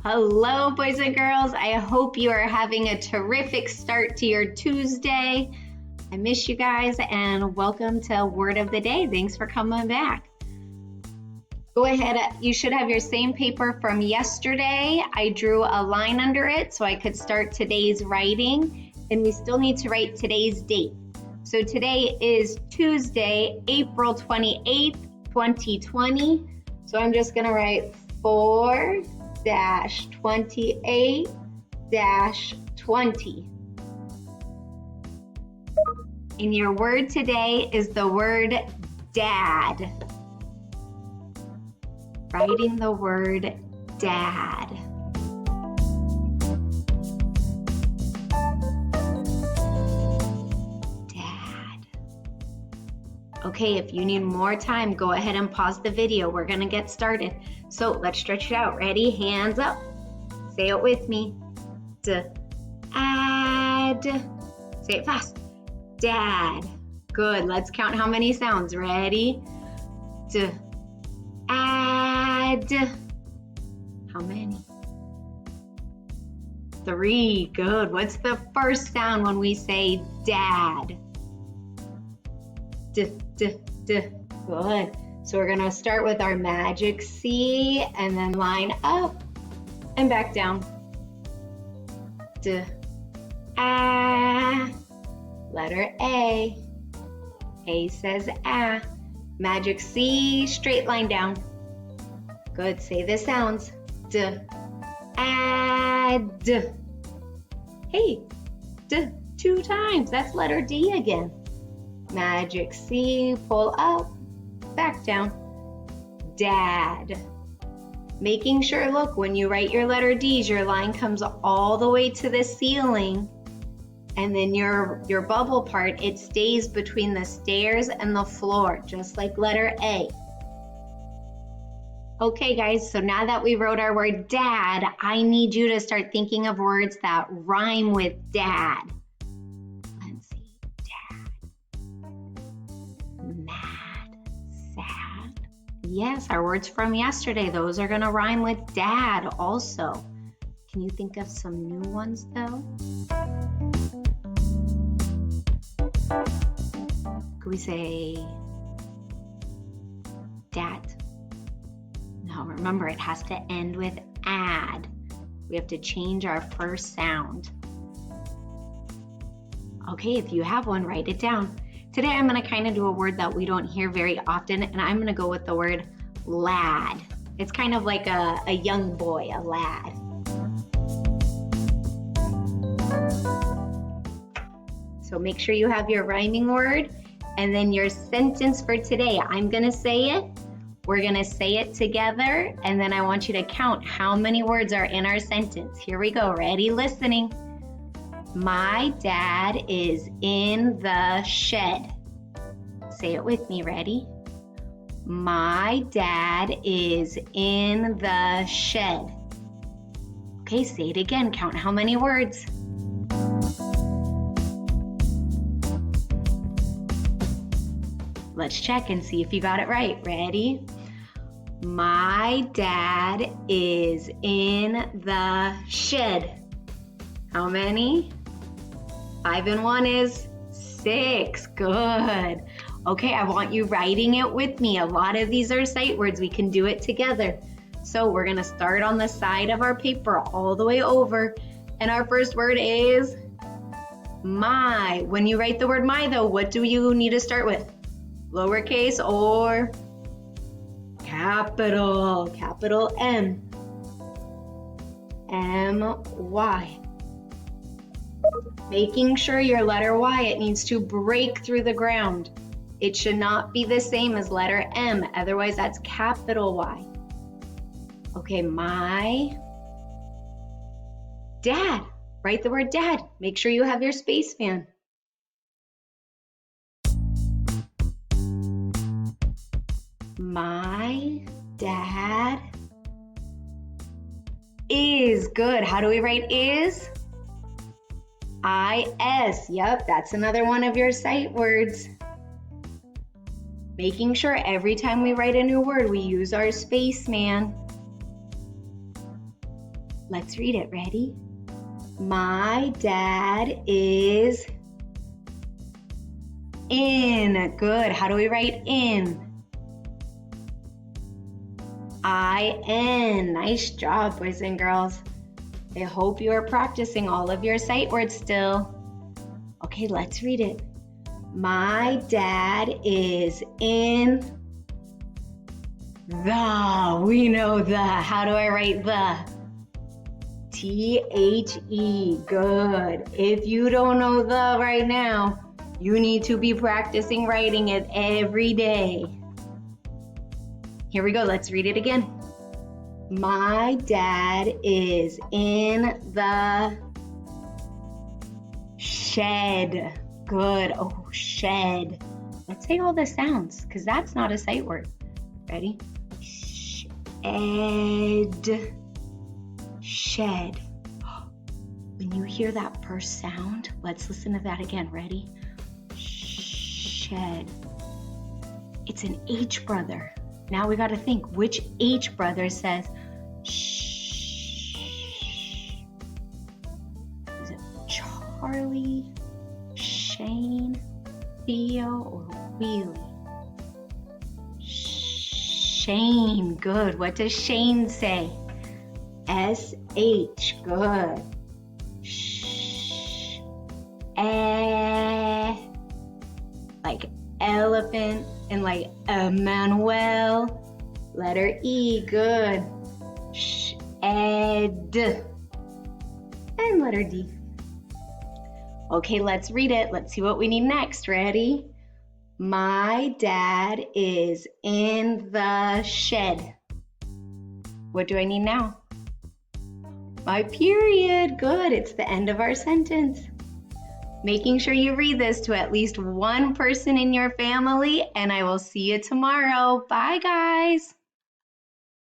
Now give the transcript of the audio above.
Hello, boys and girls. I hope you are having a terrific start to your Tuesday. I miss you guys and welcome to Word of the Day. Thanks for coming back. Go ahead, you should have your same paper from yesterday. I drew a line under it so I could start today's writing, and we still need to write today's date. So today is Tuesday, April 28th, 2020. So I'm just gonna write 4-28-20. And your word today is the word dad. Writing the word dad. Dad. Okay, if you need more time, go ahead and pause the video. We're gonna get started. So let's stretch it out. Ready? Hands up. Say it with me. Dad. Say it fast. Dad. Good. Let's count how many sounds. Ready? Add. How many? 3. Good. What's the first sound when we say dad? Good. So we're gonna start with our magic C and then line up and back down. Letter A. A says ah. Magic C, straight line down. Good. Say the sounds. Add. Hey, 2 times. That's letter D again. Magic C, pull up, back down. Dad. Making sure, look, when you write your letter D's, your line comes all the way to the ceiling, and then your bubble part, it stays between the stairs and the floor, just like letter A. Okay, guys, so now that we wrote our word dad, I need you to start thinking of words that rhyme with dad. Let's see, dad. Mad, sad. Yes, our words from yesterday, those are gonna rhyme with dad also. Can you think of some new ones though? Could we say dat? No, remember it has to end with add. We have to change our first sound. Okay, if you have one, write it down. Today I'm gonna kind of do a word that we don't hear very often, and I'm gonna go with the word lad. It's kind of like a young boy, a lad. So make sure you have your rhyming word and then your sentence for today. I'm gonna say it, we're gonna say it together, and then I want you to count how many words are in our sentence. Here we go, ready, listening. My dad is in the shed. Say it with me, ready? My dad is in the shed. Okay, say it again, count how many words. Let's check and see if you got it right. Ready? My dad is in the shed. How many? 5 and 1 is 6. Good. Okay, I want you writing it with me. A lot of these are sight words. We can do it together. So we're gonna start on the side of our paper all the way over. And our first word is my. When you write the word my though, what do you need to start with? Lowercase or capital? Capital M. M-Y. Making sure your letter Y, it needs to break through the ground. It should not be the same as letter M, otherwise that's capital Y. Okay, my dad. Write the word dad. Make sure you have your spaceman. My dad is. Good. How do we write is? I-S. Yep, that's another one of your sight words. Making sure every time we write a new word, we use our spaceman. Let's read it. Ready? My dad is in. Good. How do we write in? I-N. Nice job, boys and girls. I hope you are practicing all of your sight words still. Okay, let's read it. My dad is in the. We know the. How do I write the? T-H-E. Good. If you don't know the right now, you need to be practicing writing it every day. Here we go. Let's read it again. My dad is in the shed. Good. Oh, shed. Let's say all the sounds because that's not a sight word. Ready? Shed. Shed. When you hear that first sound, let's listen to that again. Ready? Shed. It's an H brother. Now we got to think which H brother says shh. Is it Charlie, Shane, Theo, or Wheelie? Shane. Good. What does Shane say? S-H. Good. Shh. Like elephant and like Emmanuel. Letter E. Good. Ed. And letter D. Okay, let's read it. Let's see what we need next. Ready? My dad is in the shed. What do I need now? My period. Good. It's the end of our sentence. Making sure you read this to at least one person in your family, and I will see you tomorrow. Bye, guys.